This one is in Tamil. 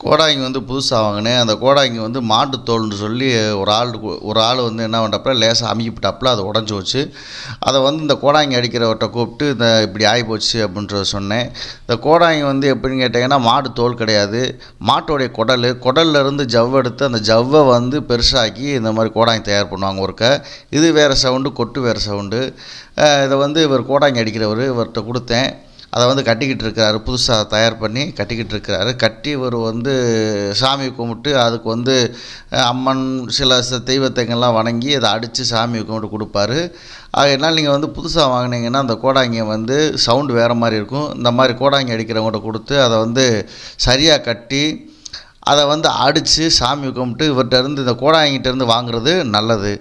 கோடாங்கி வந்து புதுசாக வாங்கினேன். அந்த கோடாங்கி வந்து மாட்டுத்தோல்னு சொல்லி ஒரு ஆள் வந்து என்ன பண்ணுறப்ப லேசாக அமுக்கிவிட்டாப்புல, அது உடஞ்சி போச்சு. அதை வந்து இந்த கோடாங்கி அடிக்கிறவர்கிட்ட கூப்பிட்டு இந்த இப்படி ஆகிப்போச்சு அப்படின்றத சொன்னேன். இந்த கோடாங்கி வந்து எப்படின்னு கேட்டிங்கன்னா, மாடு தோல் கிடையாது, மாட்டோடைய குடல்லேருந்து ஜவ் எடுத்து அந்த ஜவ்வை வந்து பெருசாக்கி இந்த மாதிரி கோடாங்கி தயார் பண்ணுவாங்க ஒருக்க. இது வேறு சவுண்டு, கொட்டு வேறு சவுண்டு. இதை வந்து இவர் கோடாங்கி அடிக்கிறவர், இவர்கிட்ட கொடுத்தேன். அதை வந்து கட்டிக்கிட்டு இருக்கிறாரு, புதுசாக தயார் பண்ணி கட்டிக்கிட்டு இருக்கிறாரு. கட்டி இவர் வந்து சாமி கும்பிட்டு அதுக்கு வந்து அம்மன் சில தெய்வத்தைங்கள்லாம் வணங்கி அதை அடித்து சாமி கும்பிட்டு கொடுப்பாரு. அதனால் நீங்கள் வந்து புதுசாக வாங்கினீங்கன்னா அந்த கோடாங்கியை வந்து சவுண்டு வேறு மாதிரி இருக்கும். இந்த மாதிரி கோடாங்கி அடிக்கிறவங்கள்ட்ட கொடுத்து அதை வந்து சரியாக கட்டி அதை வந்து அடித்து சாமி கும்பிட்டு இவர்கிட்ட இருந்து இந்த கோடாங்கிட்டேருந்து வாங்குறது நல்லது.